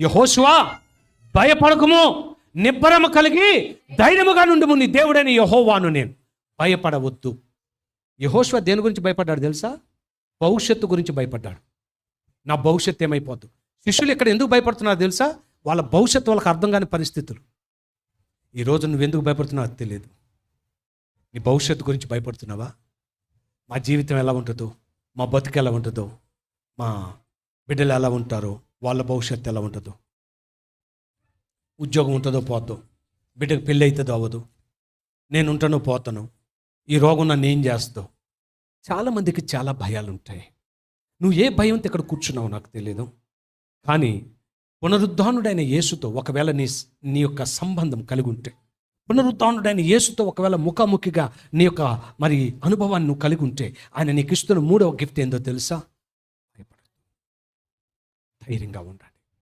యెహోషువా భయపడకుము, నిబ్బరము కలిగి ధైర్యముగా నుండుము, నీ దేవుడైన యెహోవాను నేను, భయపడవద్దు. యెహోషువ దేని గురించి భయపడ్డాడు తెలుసా? భవిష్యత్తు గురించి భయపడ్డాడు. నా భవిష్యత్తు ఏమైపోద్దు. శిష్యులు ఇక్కడ ఎందుకు భయపడుతున్నారు తెలుసా? వాళ్ళ భవిష్యత్తు వాళ్ళకి అర్థం కాని పరిస్థితులు. ఈరోజు నువ్వు ఎందుకు భయపడుతున్నావు అది తెలియదు. నీ భవిష్యత్తు గురించి భయపడుతున్నావా? మా జీవితం ఎలా ఉంటుందో, మా బతుకు ఎలా ఉంటుందో, మా బిడ్డలు ఎలా ఉంటారో, వాళ్ళ భవిష్యత్తు ఎలా ఉంటుందో, ఉద్యోగం ఉంటుందో పోద్దో, బిడ్డకు పెళ్ళి అవుతుందో అవ్వదు, నేను ఉంటానో పోతాను, ఈ రోగం నన్ను ఏం చేస్తావు. చాలామందికి చాలా భయాలు ఉంటాయి. నువ్వు ఏ భయంతో ఇక్కడ కూర్చున్నావు నాకు తెలియదు. కానీ పునరుద్ధానుడైన యేసుతో ఒకవేళ నీ యొక్క సంబంధం కలిగి ఉంటే, పునరుద్ధానుడైన యేసుతో ఒకవేళ ముఖాముఖిగా నీ యొక్క మరి అనుభవాన్ని నువ్వు కలిగి ఉంటే, ఆయన నీకు ఇస్తున్న 3వ గిఫ్ట్ ఏందో తెలుసా? భయపడదు, ధైర్యంగా ఉండండి.